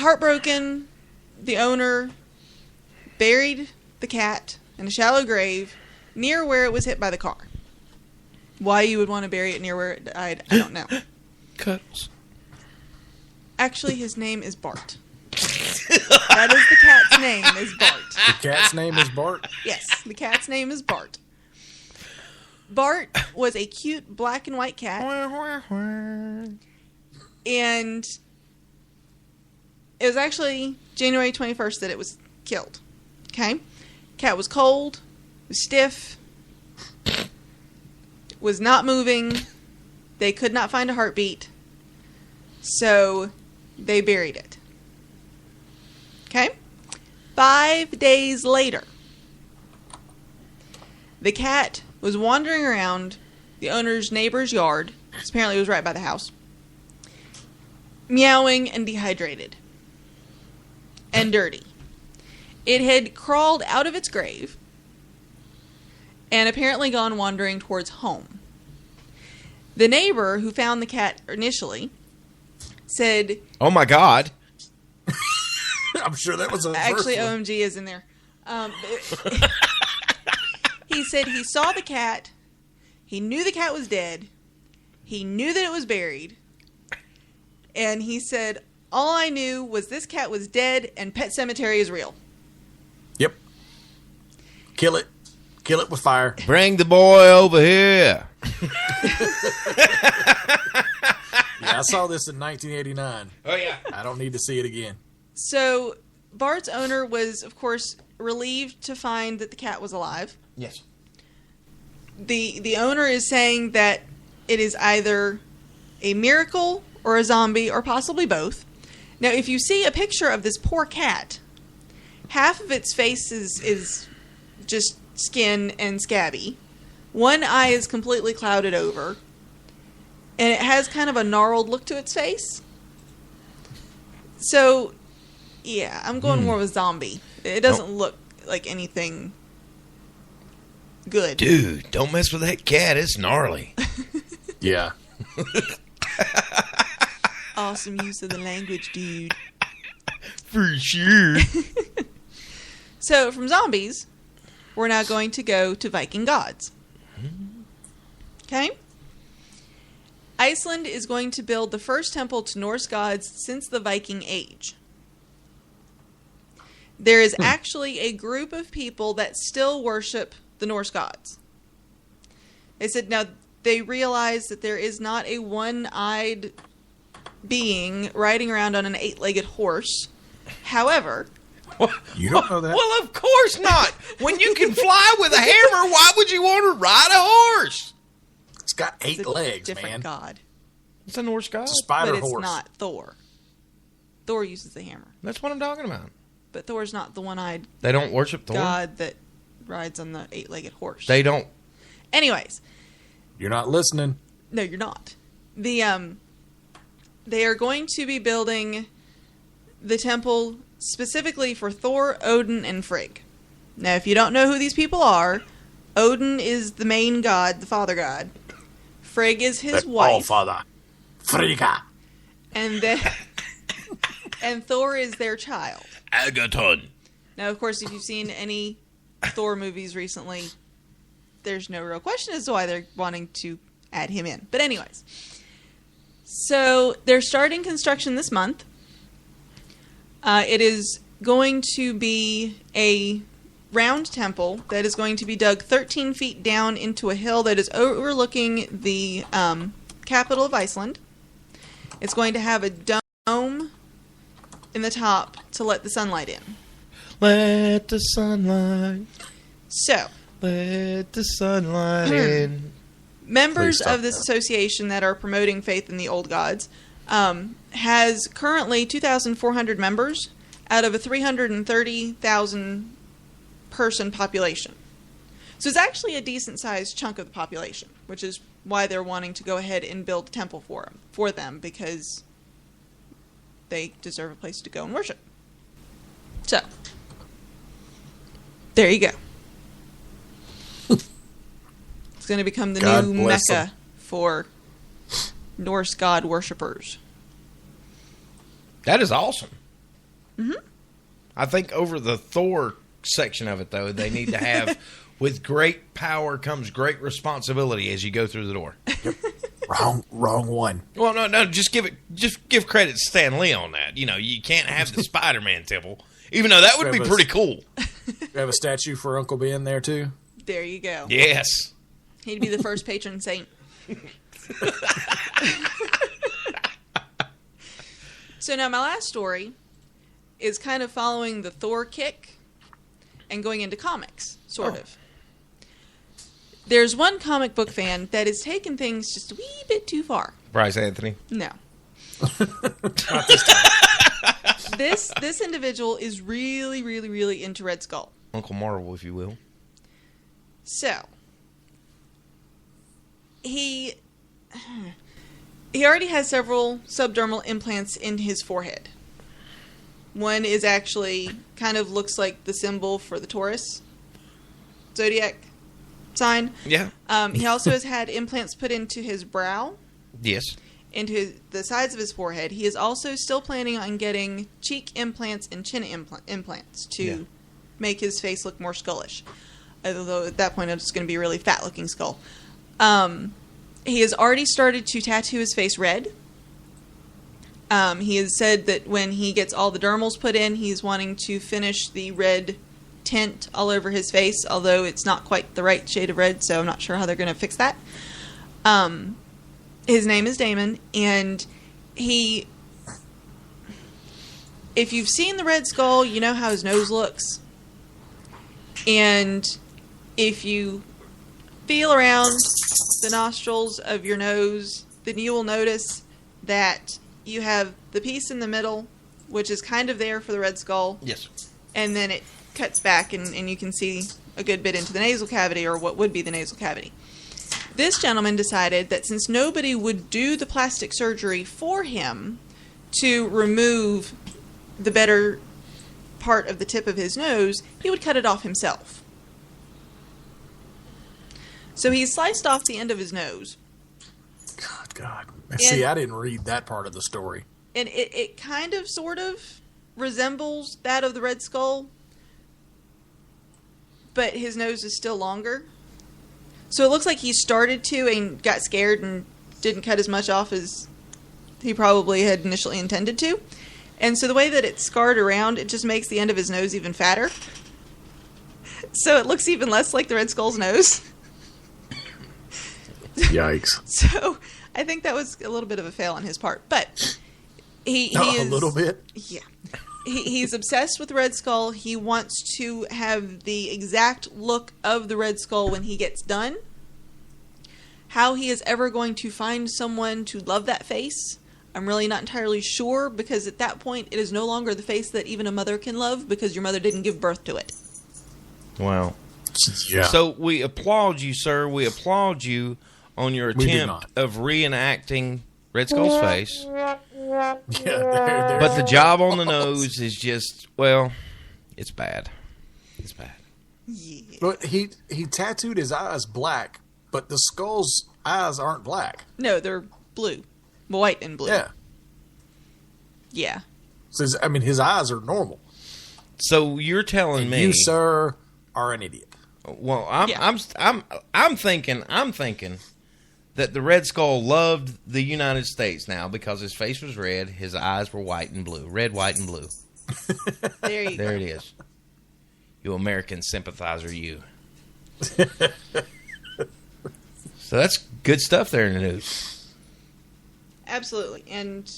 Heartbroken, the owner buried the cat in a shallow grave near where it was hit by the car. Why you would want to bury it near where it died, I don't know. Cuddles. Actually, his name is Bart. That is the cat's name, is Bart. The cat's name is Bart? Yes, the cat's name is Bart. Bart was a cute black and white cat. And it was actually January 21st that it was killed. Okay? Cat was cold, was stiff, was not moving. They could not find a heartbeat. So they buried it. Okay? 5 days later, the cat was wandering around the owner's neighbor's yard, because apparently it was right by the house, meowing and dehydrated and dirty. It had crawled out of its grave and apparently gone wandering towards home. The neighbor who found the cat initially said, "Oh my God." I'm sure that was a actually, first one. OMG is in there. He said he saw the cat. He knew the cat was dead. He knew that it was buried. And he said, all I knew was this cat was dead and Pet Sematary is real. Yep. Kill it. Kill it with fire. Bring the boy over here. Yeah, I saw this in 1989. Oh, yeah. I don't need to see it again. So Bart's owner was, of course, relieved to find that the cat was alive. Yes. The owner is saying that it is either a miracle or a zombie or possibly both. Now, if you see a picture of this poor cat, half of its face is just skin and scabby. One eye is completely clouded over. And it has kind of a gnarled look to its face. So, yeah, I'm going more with zombie. It doesn't look like anything good. Dude, don't mess with that cat. It's gnarly. Yeah. Awesome use of the language, dude. For sure. So, from zombies, we're now going to go to Viking gods. Okay? Iceland is going to build the first temple to Norse gods since the Viking Age. There is actually a group of people that still worship the Norse gods. They said now they realize that there is not a one-eyed being riding around on an 8-legged horse. However, You don't know that? Well, of course not. When you can fly with a hammer, why would you want to ride a horse? It's got it's 8 a legs, different man. god. It's a Norse god. It's a spider But it's horse. not Thor. Thor uses the hammer. That's what I'm talking about. But Thor's not the one-eyed They don't worship Thor. god that rides on the 8-legged horse. They don't. Anyways, You're not listening. no, you're not. They are going to be building the temple specifically for Thor, Odin, and Frigg. Now, if you don't know who these people are, Odin is the main god, the father god. Frigg is his The wife. All-Father. Frigga. And then and Thor is their child. Agaton. Now, of course, if you've seen any Thor movies recently, there's no real question as to why they're wanting to add him in. But anyways, so they're starting construction this month. It is going to be a round temple that is going to be dug 13 feet down into a hill that is overlooking the capital of Iceland. It's going to have a dome in the top to let the sunlight in. Let the sunlight. So, Let the sunlight in. members Please stop of this that. association that are promoting faith in the old gods has currently 2,400 members out of a 330,000 person population. So it's actually a decent sized chunk of the population, which is why they're wanting to go ahead and build a temple for them, because they deserve a place to go and worship. So, there you go. It's going to become the God new bless Mecca them. for Norse god worshippers. That is awesome. Mm-hmm. I think over the Thor section of it, though, they need to have, with great power comes great responsibility as you go through the door. Wrong one. Well, no, just give credit to Stan Lee on that. You know, you can't have the Spider-Man temple, even though that would be pretty cool. You have a statue for Uncle Ben there, too? There you go. Yes. He'd be the first patron saint. So now my last story is kind of following the Thor kick and going into comics, sort of. There's one comic book fan that has taken things just a wee bit too far. Bryce Anthony. No. Not this time. This individual is really, really, really into Red Skull. Uncle Marvel, if you will. So, he already has several subdermal implants in his forehead. One is actually kind of looks like the symbol for the Taurus zodiac sign. Yeah. He also has had implants put into his brow. Yes. Into the sides of his forehead. He is also still planning on getting cheek implants and chin implants to make his face look more skullish. Although at that point it's going to be a really fat-looking skull. He has already started to tattoo his face red. He has said that when he gets all the dermals put in, he's wanting to finish the red tint all over his face, although it's not quite the right shade of red, so I'm not sure how they're going to fix that. His name is Damon, and if you've seen the Red Skull, you know how his nose looks. And if you feel around the nostrils of your nose, then you will notice that you have the piece in the middle, which is kind of there for the Red Skull. Yes. And then it cuts back, and you can see a good bit into the nasal cavity, or what would be the nasal cavity. This gentleman decided that since nobody would do the plastic surgery for him to remove the better part of the tip of his nose, he would cut it off himself. So he sliced off the end of his nose. God. See, I didn't read that part of the story. And it kind of, sort of, resembles that of the Red Skull, but his nose is still longer. So it looks like he started to and got scared and didn't cut as much off as he probably had initially intended to. And so the way that it's scarred around, it just makes the end of his nose even fatter. So it looks even less like the Red Skull's nose. Yikes. So I think that was a little bit of a fail on his part. But he is... A little bit? Yeah. He's obsessed with the Red Skull. He wants to have the exact look of the Red Skull when he gets done. How he is ever going to find someone to love that face, I'm really not entirely sure, because at that point it is no longer the face that even a mother can love, because your mother didn't give birth to it. Wow. Yeah. So we applaud you, sir. We applaud you on your attempt of reenacting Red Skull's face. Yeah, But the job on the nose is just, well, it's bad. It's bad. Yeah. But he tattooed his eyes black, but the skull's eyes aren't black. No, they're blue. White and blue. Yeah. Yeah. So, his eyes are normal. So you're telling me You, sir, are an idiot. Well, I'm thinking that the Red Skull loved the United States now because his face was red, his eyes were white and blue. Red, white, and blue. There you go. There it is. You American sympathizer, you. So that's good stuff there in the news. Absolutely. And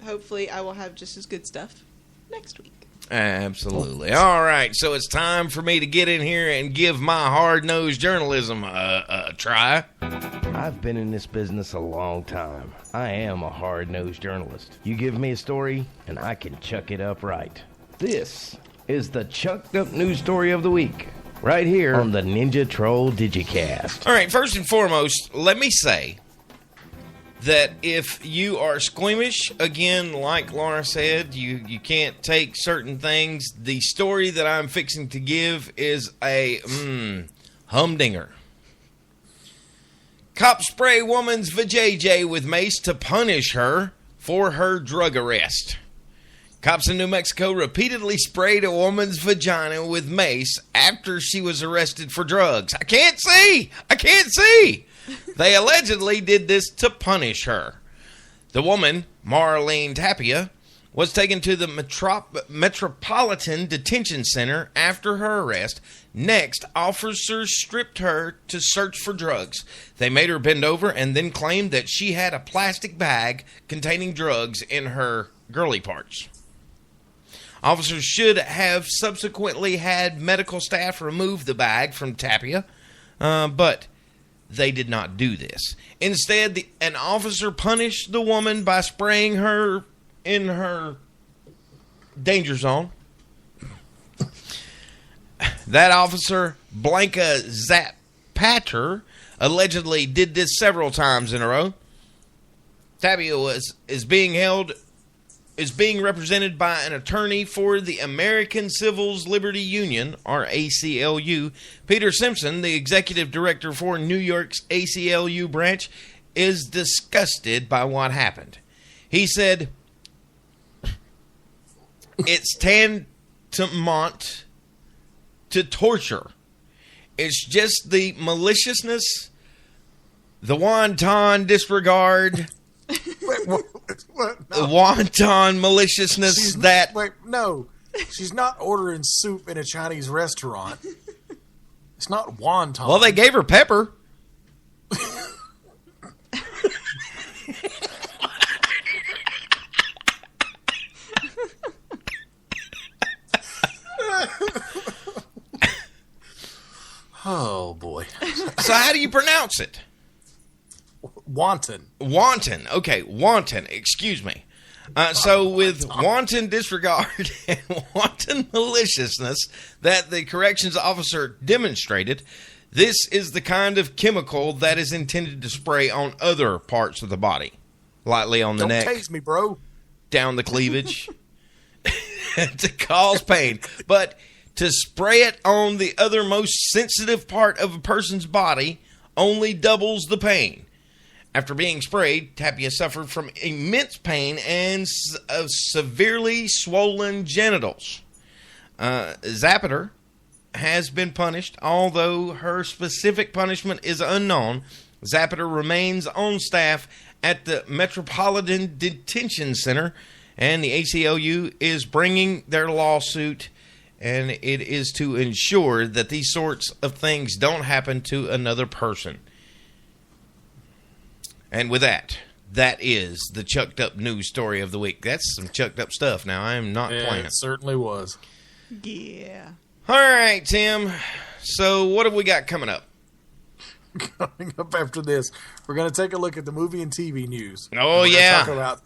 hopefully I will have just as good stuff next week. Absolutely. All right, so it's time for me to get in here and give my hard-nosed journalism a try. I've been in this business a long time. I am a hard-nosed journalist. You give me a story, and I can chuck it up right. This is the Chucked Up News Story of the Week, right here on the Ninja Troll Digicast. All right, first and foremost, let me say that if you are squeamish, again, like Laura said, you can't take certain things, the story that I'm fixing to give is a humdinger. Cops spray woman's vajayjay with mace to punish her for her drug arrest. Cops in New Mexico repeatedly sprayed a woman's vagina with mace after she was arrested for drugs. I can't see! They allegedly did this to punish her. The woman, Marlene Tapia, was taken to the Metropolitan Detention Center after her arrest. Next, officers stripped her to search for drugs. They made her bend over and then claimed that she had a plastic bag containing drugs in her girly parts. Officers should have subsequently had medical staff remove the bag from Tapia, but they did not do this. Instead, an officer punished the woman by spraying her in her danger zone. That officer, Blanca Zappater, allegedly did this several times in a row. Tapia is being represented by an attorney for the American Civil Liberties Union, or ACLU. Peter Simpson, the executive director for New York's ACLU branch, is disgusted by what happened. He said, "It's tantamount to torture. It's just the maliciousness, the wanton disregard." Wait, what? No. Wanton maliciousness No. She's not ordering soup in a Chinese restaurant. It's not wonton. Well, they gave her pepper. Oh, boy. So how do you pronounce it? Wanton. Wanton. Okay, wanton. Excuse me. So with wanton disregard and wanton maliciousness that the corrections officer demonstrated, this is the kind of chemical that is intended to spray on other parts of the body. Lightly on the neck. Don't tase me, bro. Down the cleavage. To cause pain. But to spray it on the other most sensitive part of a person's body only doubles the pain. After being sprayed, Tapia suffered from immense pain and severely swollen genitals. Zappater has been punished, although her specific punishment is unknown. Zappater remains on staff at the Metropolitan Detention Center, and the ACLU is bringing their lawsuit, and it is to ensure that these sorts of things don't happen to another person. And with that is the chucked up news story of the week. That's some chucked up stuff now. I am not playing. It certainly was. Yeah. All right, Tim. So what have we got coming up? Coming up after this, we're going to take a look at the movie and TV news. Oh, yeah. Talk about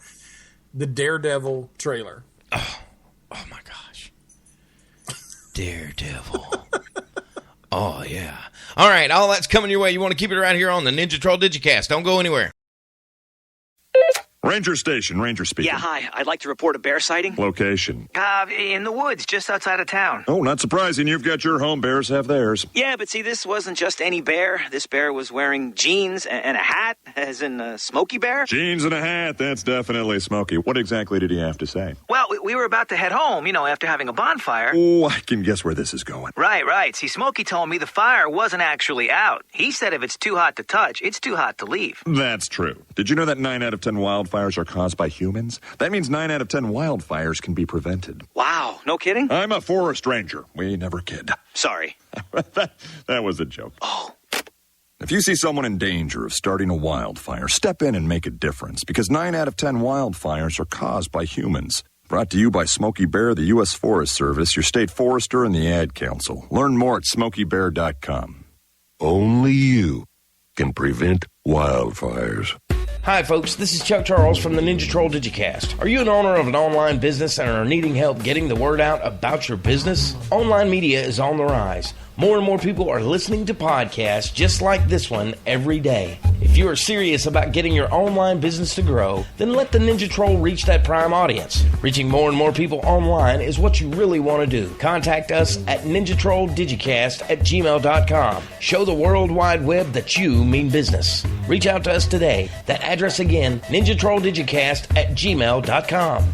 the Daredevil trailer. Oh my gosh. Daredevil. Oh, yeah. All right, all that's coming your way. You want to keep it around here on the Ninja Troll Digicast. Don't go anywhere. Ranger Station, Ranger speaking. Yeah, hi. I'd like to report a bear sighting. Location. In the woods, just outside of town. Oh, not surprising. You've got your home. Bears have theirs. Yeah, but see, this wasn't just any bear. This bear was wearing jeans and a hat, as in a Smokey Bear. Jeans and a hat. That's definitely Smokey. What exactly did he have to say? Well, we were about to head home, after having a bonfire. Oh, I can guess where this is going. Right. See, Smokey told me the fire wasn't actually out. He said if it's too hot to touch, it's too hot to leave. That's true. Did you know that 9 out of 10 wildfires are caused by humans? That means 9 out of 10 wildfires can be prevented. Wow, no kidding? I'm a forest ranger. We never kid. Sorry. that was a joke. Oh. If you see someone in danger of starting a wildfire, step in and make a difference, because 9 out of 10 wildfires are caused by humans. Brought to you by Smokey Bear, the U.S. Forest Service, your state forester, and the Ad Council. Learn more at smokeybear.com. Only you can prevent wildfires. Hi folks, this is Chuck Charles from the Ninja Troll Digicast. Are you an owner of an online business and are needing help getting the word out about your business? Online media is on the rise. More and more people are listening to podcasts just like this one every day. If you are serious about getting your online business to grow, then let the Ninja Troll reach that prime audience. Reaching more and more people online is what you really want to do. Contact us at ninjatrolldigicast@gmail.com. Show the World Wide Web that you mean business. Reach out to us today. That address again, ninjatrolldigicast@gmail.com.